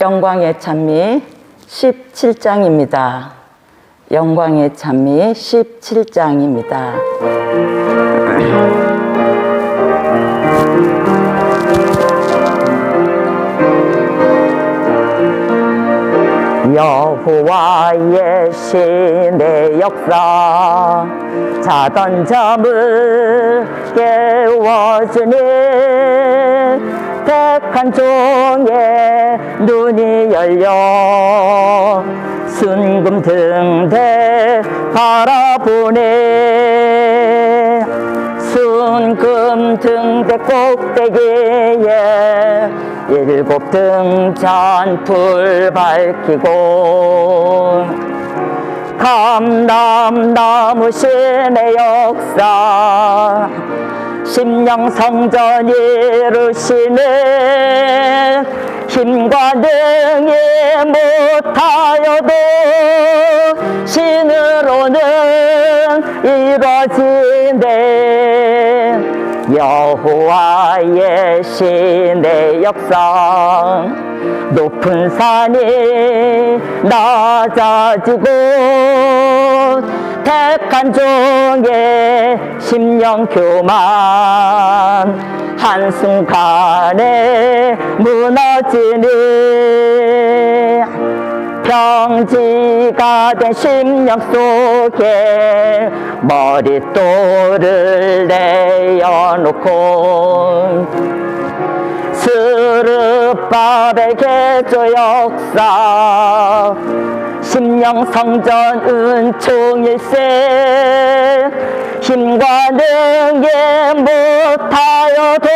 영광의 찬미 17장입니다. 영광의 찬미 17장입니다. 여호와의 신의 역사 자던 잠을 깨워주니 택한 종의 눈이 열려 순금 등대 바라보네. 순금 등대 꼭대기에 7 등잔 불 밝히고 감람나무 신의 역사 심령 성전 이루시네. 힘과 능이 못하여도 신으로는 이루어지네. 여호와의 신의 역사 높은 산이 낮아지고 택한 종의 심령 교만 한순간에 무너지니. 평지가 된 심령 속에 머릿돌을 내어놓고 스룹바벨 개조 역사 심령 성전 은총일세. 힘과 능에 못하여도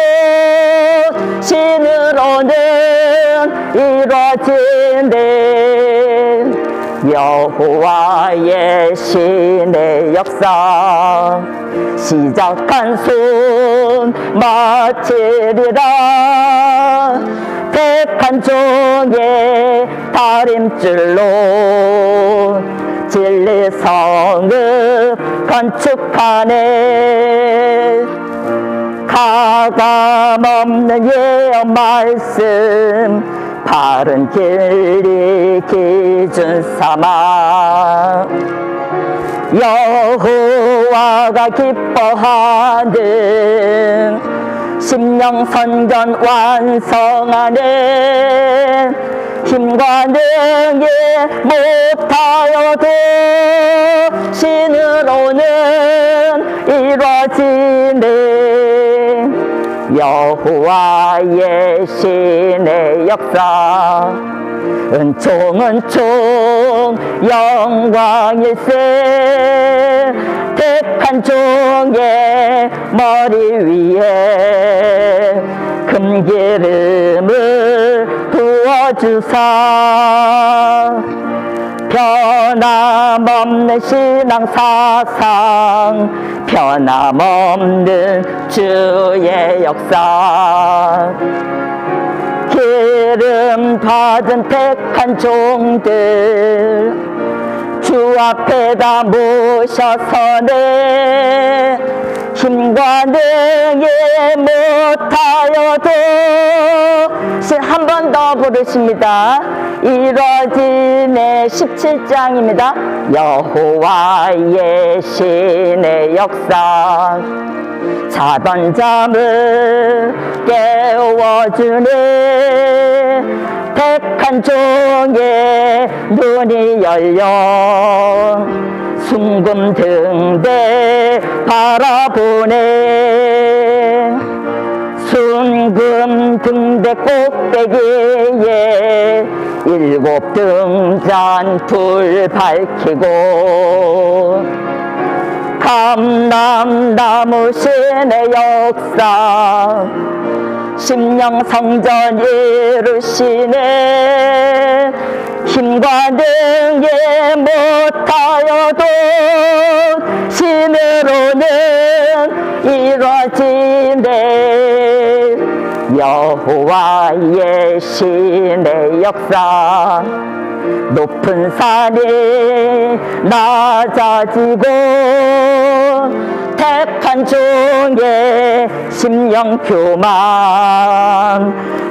신으로는 이루어지네. 여호와의 신의 역사 시작한 손 마치리라. 택한 종의 다림줄로 진리 성읍 건축하네. 가감없는 예언 말씀 바른 진리 기준 삼아 여호와가 기뻐하는 심령 선전 완성하네. 힘과 능이 못하여도 신으로는 이루어지네. 여호와의 신의 역사 은총 영광일세. 택한 종의 머리 위에 금기름을 부어주사 변함없는 신앙사상 변함없는 주의 역사 기름 받은 택한 종들 주 앞에다 모셔서네. 힘과 능이 못하여도 신 한 번 더 부르십니다. 이루어지네 17장입니다. 여호와의 신의 역사 자던 잠을 깨워주네. 택한 종의 눈이 열려 순금 등대 바라보네. 순금 등대 꼭대기에 7 등잔 불 밝히고 감람나무 신의 역사 심령 성전 이루시네. 힘과 능이 못하여도 신으로는 이루어지네. 여호와의 신의 역사 높은 산이 낮아지고 택한 종의 심령 교만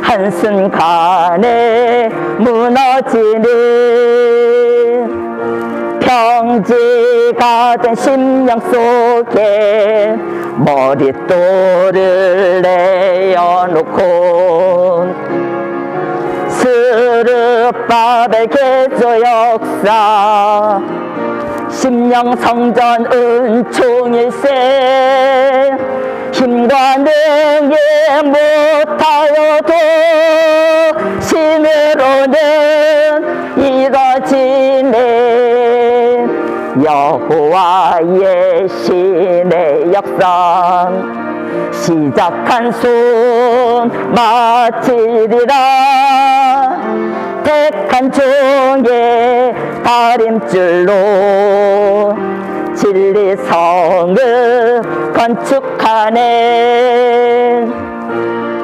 한순간에 무너지는 평지가 된 심령 속에 머릿돌을 내어놓고 스룹바벨 개조 역사 심령 성전 은총일세 힘과 능히 못하여도 신으로는 이뤄지네 여호와의 신의 역사 시작한 손 마치리라 택한 종의 다림줄로 진리성을 건축하네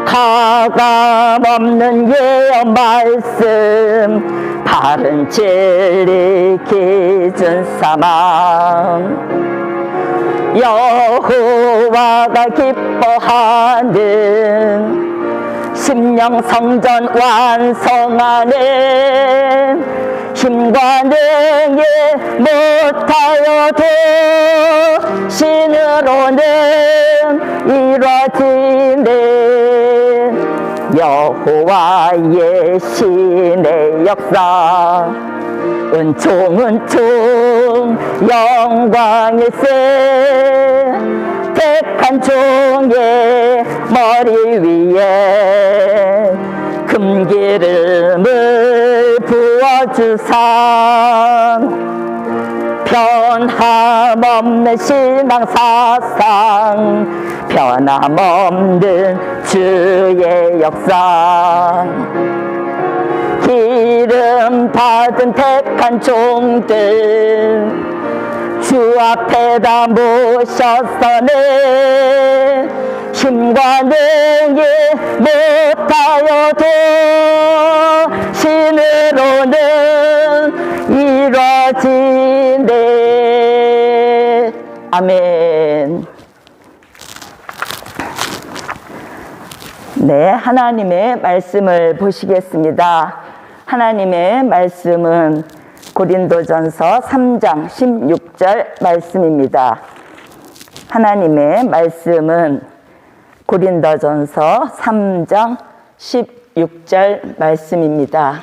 가감없는 예언 말씀 바른 진리 기준 삼아 여호와가 기뻐하는 심령 성전 완성하네 힘과 능히 못하여도 신으로는 이루어지네 여호와의 신의 역사 은총 영광일세 택한 종의 머리 위에 금기름을 부어주사 변함없는 신앙사상 변함없는 주의 역사 기름 받은 택한 종들 주 앞에다 모셨으네 힘과 능히 못하여도 신으로는 이루어지네 아멘. 네, 하나님의 말씀을 보시겠습니다. 하나님의 말씀은 고린도전서 3장 16절 말씀입니다. 하나님의 말씀은 고린도전서 3장 16절 말씀입니다.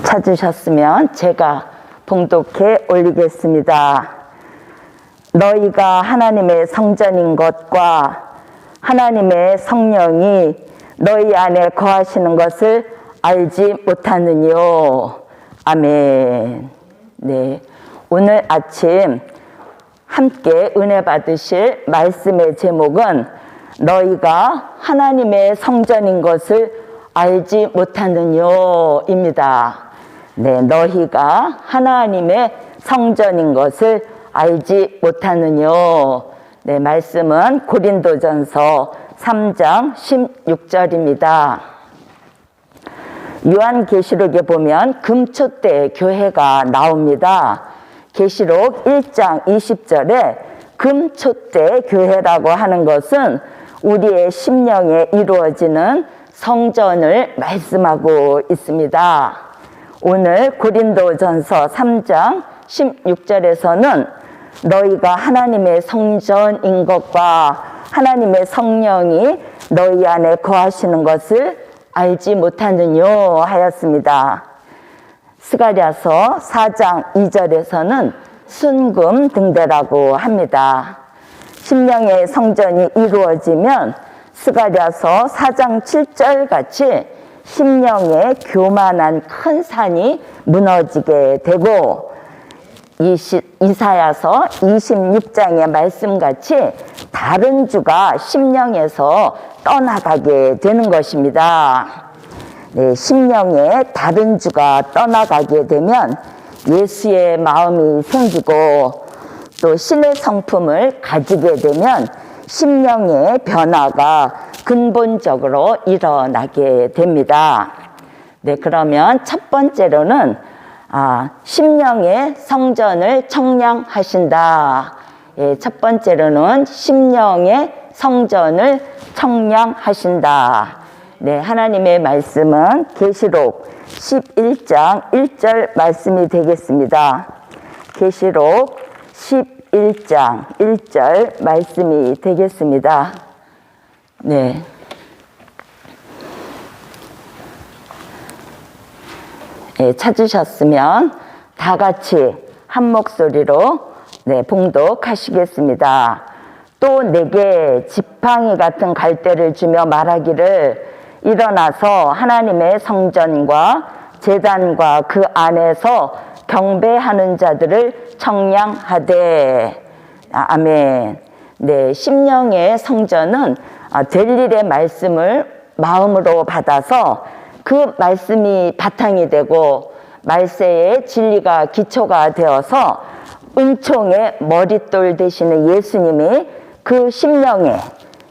찾으셨으면 제가 봉독해 올리겠습니다. 너희가 하나님의 성전인 것과 하나님의 성령이 너희 안에 거하시는 것을 알지 못하느뇨. 아멘. 네, 오늘 아침 함께 은혜 받으실 말씀의 제목은 너희가 하나님의 성전인 것을 알지 못하느뇨 입니다. 네, 너희가 하나님의 성전인 것을 알지 못하느뇨. 네, 말씀은 고린도전서 3장 16절입니다. 요한계시록에 보면 금초대 교회가 나옵니다. 계시록 1장 20절에 금초대 교회라고 하는 것은 우리의 심령에 이루어지는 성전을 말씀하고 있습니다. 오늘 고린도전서 3장 16절에서는 너희가 하나님의 성전인 것과 하나님의 성령이 너희 안에 거하시는 것을 알지 못하느뇨 하였습니다. 스가랴서 4장 2절에서는 순금 등대라고 합니다. 심령의 성전이 이루어지면 스가랴서 4장 7절 같이 심령의 교만한 큰 산이 무너지게 되고 이사야서 26장의 말씀같이 다른 주가 심령에서 떠나가게 되는 것입니다. 네, 심령에 다른 주가 떠나가게 되면 예수의 마음이 생기고 또 신의 성품을 가지게 되면 심령의 변화가 근본적으로 일어나게 됩니다. 네, 그러면 첫 번째로는 심령의 성전을 청량하신다. 예, 첫 번째로는 심령의 성전을 청량하신다. 네, 하나님의 말씀은 계시록 11장 1절 말씀이 되겠습니다. 계시록 11장 1절 말씀이 되겠습니다. 네. 예, 찾으셨으면 다 같이 한 목소리로 봉독하시겠습니다. 또 내게 지팡이 같은 갈대를 주며 말하기를 일어나서 하나님의 성전과 제단과 그 안에서 경배하는 자들을 청량하되. 아멘. 네, 심령의 성전은 될 일의 말씀을 마음으로 받아서 그 말씀이 바탕이 되고 말세의 진리가 기초가 되어서 은총의 머릿돌 되시는 예수님이 그 심령에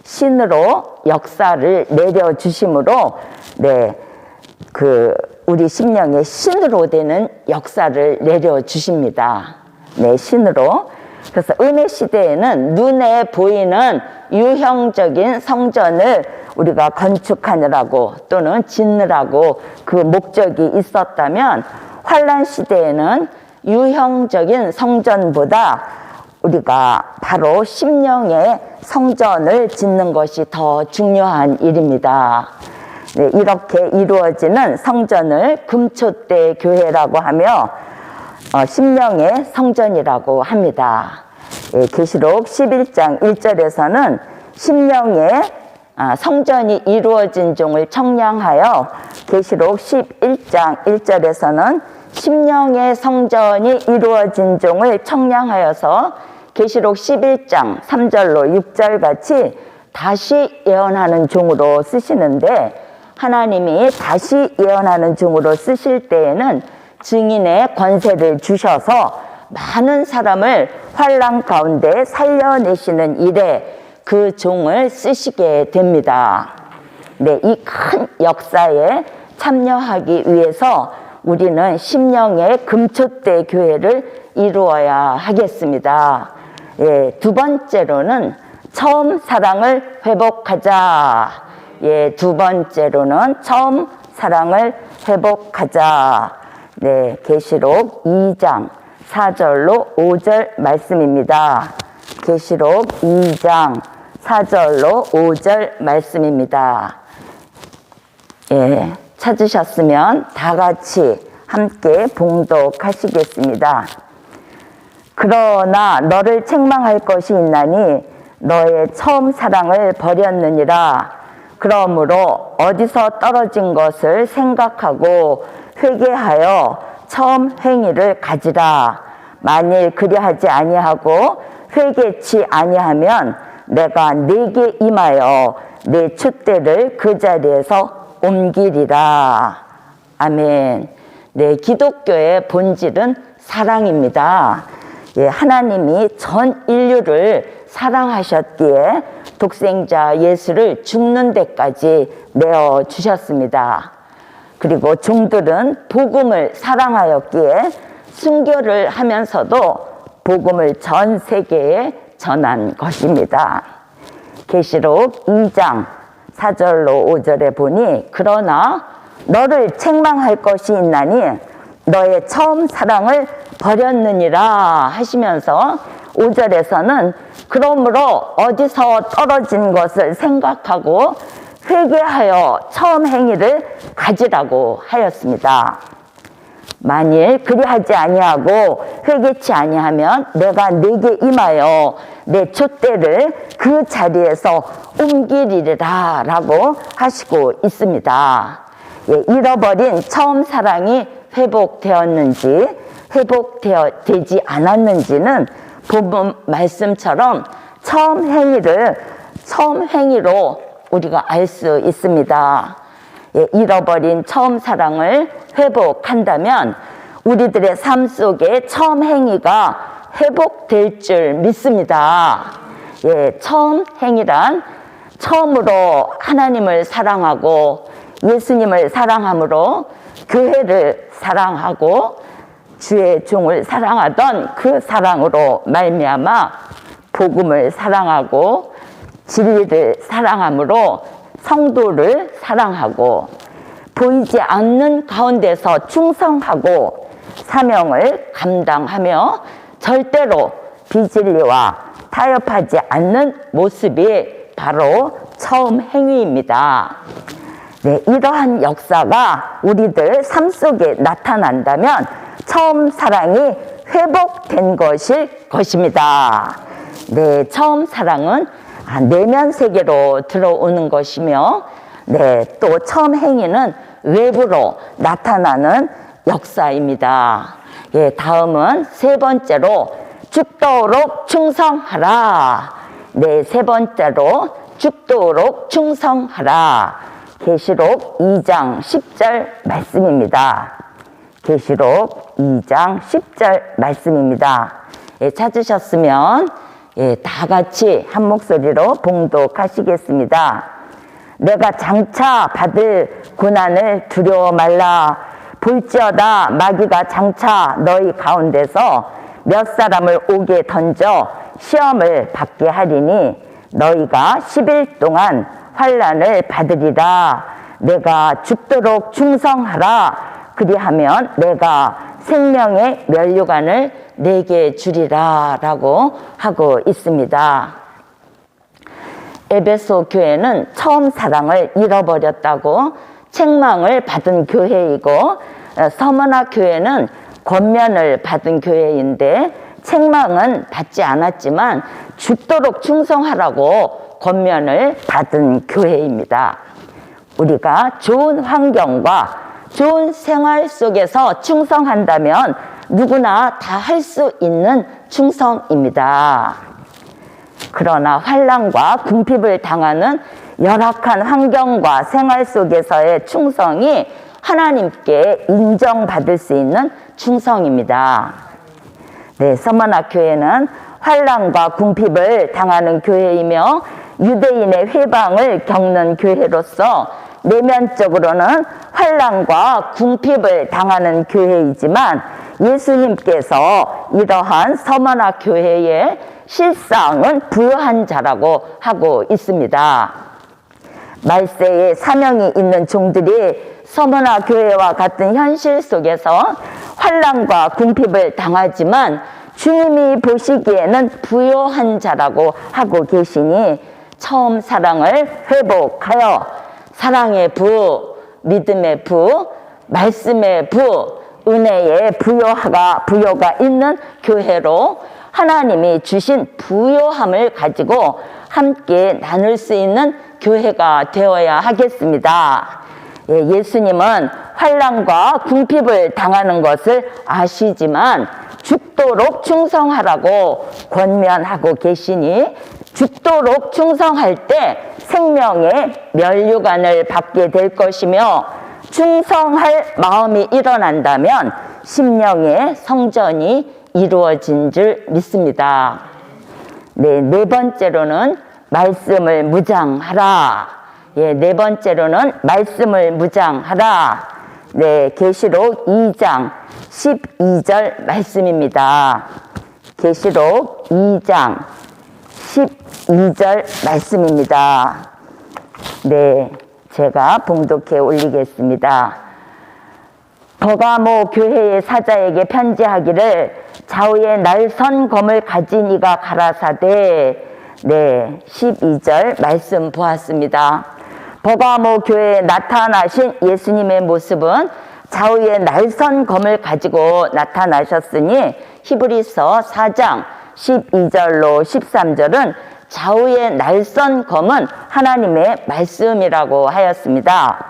신으로 역사를 내려주심으로 우리 심령에 신으로 되는 역사를 내려주십니다. 네, 신으로. 그래서 은혜 시대에는 눈에 보이는 유형적인 성전을 우리가 건축하느라고 또는 짓느라고 그 목적이 있었다면, 환란 시대에는 유형적인 성전보다 우리가 바로 심령의 성전을 짓는 것이 더 중요한 일입니다. 네, 이렇게 이루어지는 성전을 금초대 교회라고 하며 심령의 성전이라고 합니다. 예, 계시록 11장 1절에서는 심령의 성전이 이루어진 종을 청량하여, 계시록 11장 1절에서는 심령의 성전이 이루어진 종을 청량하여서 계시록 11장 3절로 6절 같이 다시 예언하는 종으로 쓰시는데, 하나님이 다시 예언하는 종으로 쓰실 때에는 증인의 권세를 주셔서 많은 사람을 환난 가운데 살려내시는 일에 그 종을 쓰시게 됩니다. 네, 이 큰 역사에 참여하기 위해서 우리는 심령의 금초대 교회를 이루어야 하겠습니다. 예, 두 번째로는 처음 사랑을 회복하자. 예, 두 번째로는 처음 사랑을 회복하자. 네, 계시록 2장 4절로 5절 말씀입니다. 계시록 2장 4절로 5절 말씀입니다. 예, 찾으셨으면 다 같이 함께 봉독하시겠습니다. 그러나 너를 책망할 것이 있나니 너의 처음 사랑을 버렸느니라. 그러므로 어디서 떨어진 것을 생각하고 회개하여 처음 행위를 가지라. 만일 그리하지 아니하고 회개치 아니하면 내가 네게 임하여 네 촛대를 그 자리에서 옮기리라. 아멘. 네, 기독교의 본질은 사랑입니다. 예, 하나님이 전 인류를 사랑하셨기에 독생자 예수를 죽는 데까지 내어주셨습니다. 그리고 종들은 복음을 사랑하였기에 순교를 하면서도 복음을 전 세계에 전한 것입니다. 계시록 2장 4절로 5절에 보니 그러나 너를 책망할 것이 있나니 너의 처음 사랑을 버렸느니라 하시면서 5절에서는 그러므로 어디서 떨어진 것을 생각하고 회개하여 처음 행위를 가지라고 하였습니다. 만일 그리하지 아니하고 회개치 아니하면 내가 네게 임하여 내 촛대를 그 자리에서 옮기리라 라고 하시고 있습니다. 예, 잃어버린 처음 사랑이 회복되었는지 회복되지 않았는지는 본문 말씀처럼 처음 행위로 우리가 알 수 있습니다. 예, 잃어버린 처음 사랑을 회복한다면 우리들의 삶 속에 처음 행위가 회복될 줄 믿습니다. 예, 처음 행위란 처음으로 하나님을 사랑하고 예수님을 사랑함으로 교회를 사랑하고 주의 종을 사랑하던 그 사랑으로 말미암아 복음을 사랑하고 진리를 사랑함으로 성도를 사랑하고 보이지 않는 가운데서 충성하고 사명을 감당하며 절대로 비진리와 타협하지 않는 모습이 바로 처음 행위입니다. 네, 이러한 역사가 우리들 삶 속에 나타난다면 처음 사랑이 회복된 것일 것입니다. 네, 처음 사랑은 내면 세계로 들어오는 것이며, 네, 또 처음 행위는 외부로 나타나는 역사입니다. 예, 다음은 세 번째로 죽도록 충성하라. 네, 세 번째로 죽도록 충성하라. 계시록 2장 10절 말씀입니다. 계시록 2장 10절 말씀입니다. 예, 찾으셨으면 예, 다 같이 한 목소리로 봉독하시겠습니다. 내가 장차 받을 고난을 두려워 말라. 볼지어다 마귀가 장차 너희 가운데서 몇 사람을 옥에 던져 시험을 받게 하리니 너희가 10일 동안 환난을 받으리라. 내가 죽도록 충성하라. 그리하면 내가 생명의 면류관을 내게 주리라 라고 하고 있습니다. 에베소 교회는 처음 사랑을 잃어버렸다고 책망을 받은 교회이고, 서머나 교회는 권면을 받은 교회인데 책망은 받지 않았지만 죽도록 충성하라고 권면을 받은 교회입니다. 우리가 좋은 환경과 좋은 생활 속에서 충성한다면 누구나 다 할 수 있는 충성입니다. 그러나 환난과 궁핍을 당하는 열악한 환경과 생활 속에서의 충성이 하나님께 인정받을 수 있는 충성입니다. 네, 서머나 교회는 환난과 궁핍을 당하는 교회이며 유대인의 회방을 겪는 교회로서 내면적으로는 환난과 궁핍을 당하는 교회이지만 예수님께서 이러한 서머나 교회의 실상은 부요한 자라고 하고 있습니다. 말세에 사명이 있는 종들이 서머나 교회와 같은 현실 속에서 환난과 궁핍을 당하지만 주님이 보시기에는 부요한 자라고 하고 계시니 처음 사랑을 회복하여 사랑의 부, 믿음의 부, 말씀의 부, 은혜의 부요가 있는 교회로 하나님이 주신 부요함을 가지고 함께 나눌 수 있는 교회가 되어야 하겠습니다. 예수님은 환난과 궁핍을 당하는 것을 아시지만 죽도록 충성하라고 권면하고 계시니 죽도록 충성할 때 생명의 면류관을 받게 될 것이며 충성할 마음이 일어난다면 심령의 성전이 이루어진 줄 믿습니다. 네, 네 번째로는 말씀을 무장하라. 예, 네 번째로는 말씀을 무장하라. 네, 계시록 2장 12절 말씀입니다. 계시록 2장 12절 말씀입니다. 네, 제가 봉독해 올리겠습니다. 버가모 교회의 사자에게 편지하기를 좌우에 날선 검을 가진 이가 가라사대. 네, 12절 말씀 보았습니다. 버가모 교회에 나타나신 예수님의 모습은 좌우에 날선 검을 가지고 나타나셨으니 히브리서 4장 12절로 13절은 좌우의 날선 검은 하나님의 말씀이라고 하였습니다.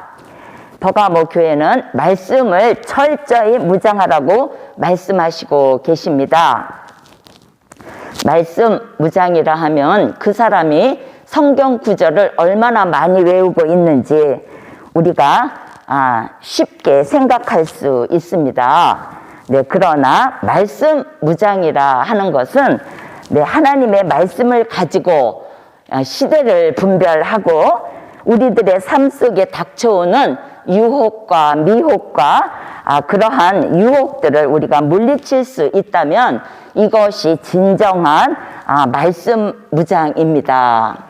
버가모 교회는 말씀을 철저히 무장하라고 말씀하시고 계십니다. 말씀 무장이라 하면 그 사람이 성경 구절을 얼마나 많이 외우고 있는지 우리가 쉽게 생각할 수 있습니다. 네, 그러나 말씀 무장이라 하는 것은 네, 하나님의 말씀을 가지고 시대를 분별하고 우리들의 삶 속에 닥쳐오는 유혹과 미혹과 그러한 유혹들을 우리가 물리칠 수 있다면 이것이 진정한 말씀 무장입니다.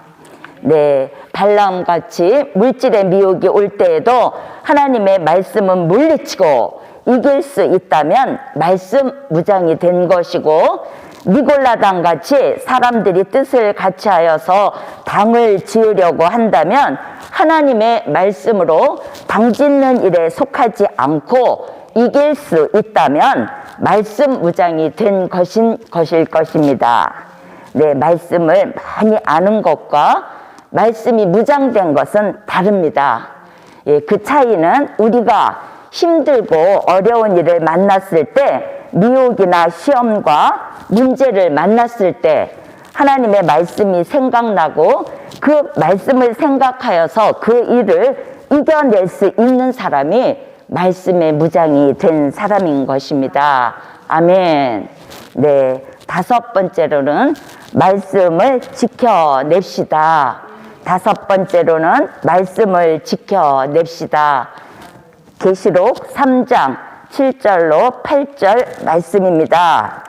네, 발람같이 물질의 미혹이 올 때에도 하나님의 말씀은 물리치고 이길 수 있다면 말씀 무장이 된 것이고, 니골라당 같이 사람들이 뜻을 같이하여서 당을 지으려고 한다면 하나님의 말씀으로 당 짓는 일에 속하지 않고 이길 수 있다면 말씀 무장이 된 것일 것입니다. 네, 말씀을 많이 아는 것과 말씀이 무장된 것은 다릅니다. 예, 그 차이는 우리가 힘들고 어려운 일을 만났을 때, 미혹이나 시험과 문제를 만났을 때 하나님의 말씀이 생각나고 그 말씀을 생각하여서 그 일을 이겨낼 수 있는 사람이 말씀의 무장이 된 사람인 것입니다. 아멘. 네, 5번째로는 말씀을 지켜냅시다. 5번째로는 말씀을 지켜냅시다. 계시록 3장 7절로 8절 말씀입니다.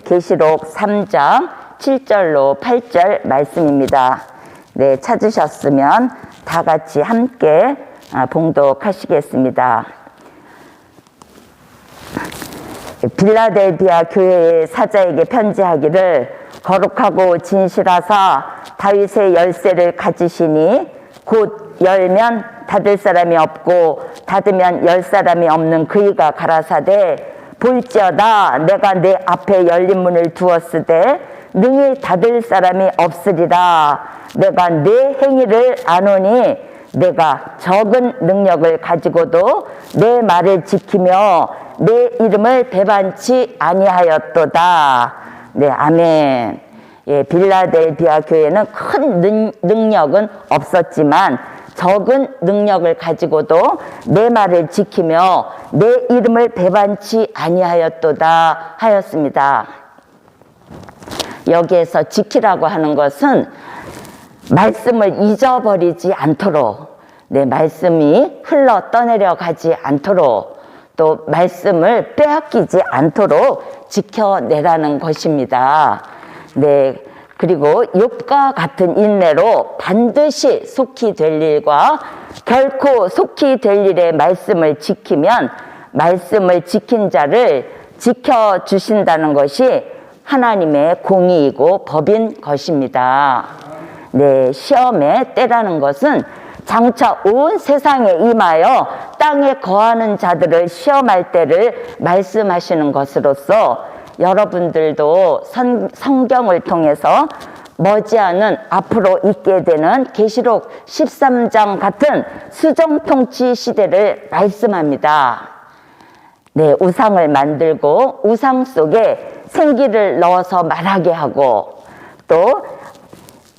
계시록 3장 7절로 8절 말씀입니다. 네, 찾으셨으면 다 같이 함께 봉독하시겠습니다. 빌라델비아 교회의 사자에게 편지하기를, 거룩하고 진실하사 다윗의 열쇠를 가지시니 곧 열면 닫을 사람이 없고 닫으면 열 사람이 없는 그이가 가라사대, 볼지어다 내가 내 앞에 열린 문을 두었으되 능히 닫을 사람이 없으리라. 내가 내 행위를 아노니 내가 적은 능력을 가지고도 내 말을 지키며 내 이름을 배반치 아니하였도다. 네, 아멘. 예, 빌라델비아 교회는 큰 능력은 없었지만 적은 능력을 가지고도 내 말을 지키며 내 이름을 배반치 아니하였도다 하였습니다. 여기에서 지키라고 하는 것은 말씀을 잊어버리지 않도록, 내 말씀이 흘러 떠내려 가지 않도록, 또 말씀을 빼앗기지 않도록 지켜내라는 것입니다. 네, 그리고 욥과 같은 인내로 반드시 속히 될 일과 결코 속히 될 일의 말씀을 지키면 말씀을 지킨 자를 지켜주신다는 것이 하나님의 공의이고 법인 것입니다. 네, 시험의 때라는 것은 장차 온 세상에 임하여 땅에 거하는 자들을 시험할 때를 말씀하시는 것으로서 여러분들도 성경을 통해서 머지않은 앞으로 있게 되는 계시록 13장 같은 수정통치 시대를 말씀합니다. 네, 우상을 만들고 우상 속에 생기를 넣어서 말하게 하고, 또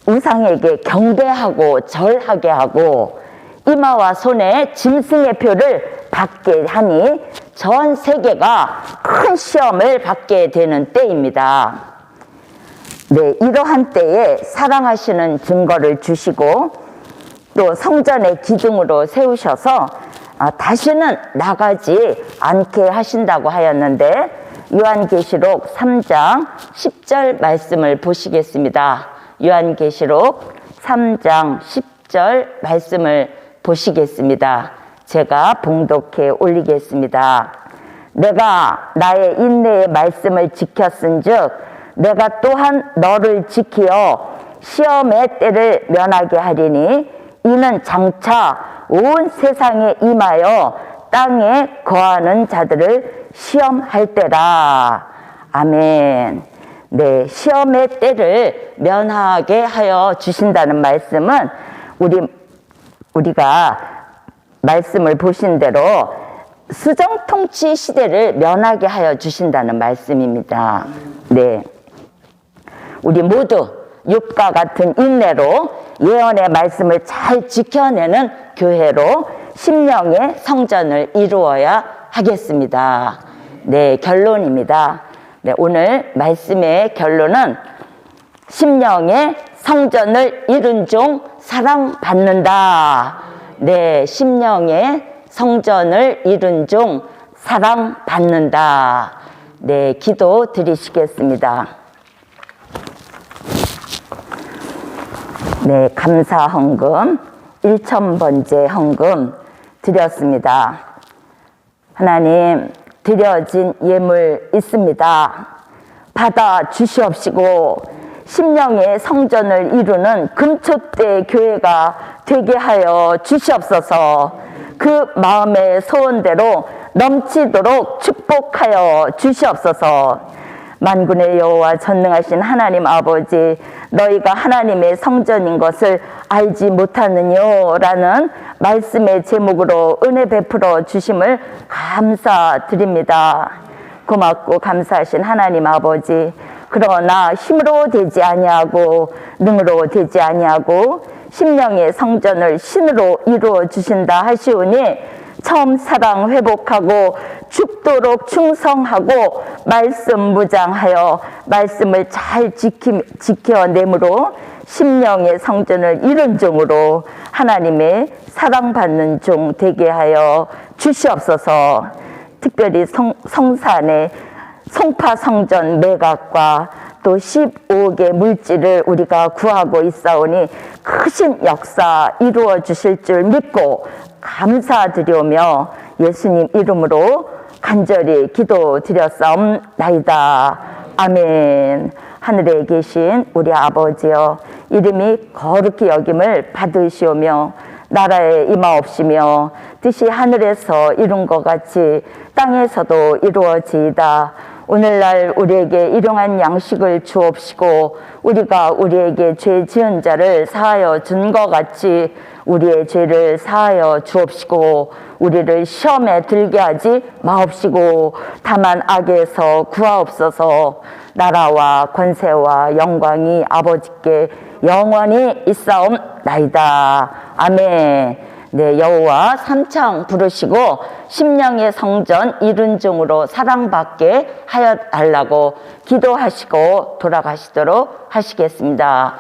우상에게 경배하고 절하게 하고 이마와 손에 짐승의 표를 받게 하니 전 세계가 큰 시험을 받게 되는 때입니다. 네, 이러한 때에 사랑하시는 증거를 주시고 또 성전의 기둥으로 세우셔서 다시는 나가지 않게 하신다고 하였는데, 요한계시록 3장 10절 말씀을 보시겠습니다. 요한계시록 3장 10절 말씀을 보시겠습니다. 제가 봉독해 올리겠습니다. 내가 나의 인내의 말씀을 지켰은즉 내가 또한 너를 지키어 시험의 때를 면하게 하리니 이는 장차 온 세상에 임하여 땅에 거하는 자들을 시험할 때라. 아멘. 네, 시험의 때를 면하게 하여 주신다는 말씀은 우리가 말씀을 보신 대로 수정통치 시대를 면하게 하여 주신다는 말씀입니다. 네, 우리 모두 욥과 같은 인내로 예언의 말씀을 잘 지켜내는 교회로 심령의 성전을 이루어야 하겠습니다. 네, 결론입니다. 네, 오늘 말씀의 결론은 심령의 성전을 이룬 중 사랑받는다. 네, 심령의 성전을 이룬 중 사랑받는다. 네, 기도 드리시겠습니다. 네, 감사 헌금 1,000번째 헌금 드렸습니다. 하나님, 드려진 예물 있습니다. 받아 주시옵시고 심령의 성전을 이루는 금초대 교회가 되게 하여 주시옵소서. 그 마음의 소원대로 넘치도록 축복하여 주시옵소서. 만군의 여호와 전능하신 하나님 아버지, 너희가 하나님의 성전인 것을 알지 못하느뇨 라는 말씀의 제목으로 은혜 베풀어 주심을 감사드립니다. 고맙고 감사하신 하나님 아버지, 그러나 힘으로 되지 아니하고 능으로 되지 아니하고 심령의 성전을 신으로 이루어 주신다 하시오니 처음 사랑 회복하고 죽도록 충성하고 말씀 무장하여 말씀을 잘 지켜내므로 심령의 성전을 이룬 종으로 하나님의 사랑받는 종 되게 하여 주시옵소서. 특별히 성산의 송파 성전 매각과 또 15개 물질을 우리가 구하고 있사오니 크신 역사 이루어 주실 줄 믿고 감사드리오며 예수님 이름으로 간절히 기도드렸사옵나이다. 아멘. 하늘에 계신 우리 아버지여, 이름이 거룩히 여김을 받으시오며 나라에 임하옵시며 뜻이 하늘에서 이룬 것 같이 땅에서도 이루어지이다. 오늘날 우리에게 일용할 양식을 주옵시고 우리가 우리에게 죄 지은 자를 사하여 준 것 같이 우리의 죄를 사하여 주옵시고 우리를 시험에 들게 하지 마옵시고 다만 악에서 구하옵소서. 나라와 권세와 영광이 아버지께 영원히 있사옵나이다. 아멘. 네, 여호와 삼창 부르시고 심령의 성전 이룬 종으로 사랑받게 하여 달라고 기도하시고 돌아가시도록 하시겠습니다.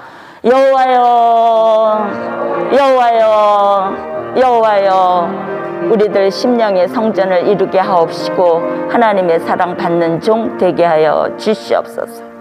여호와여, 여호와여, 여호와여, 우리들 심령의 성전을 이루게 하옵시고 하나님의 사랑받는 종 되게 하여 주시옵소서.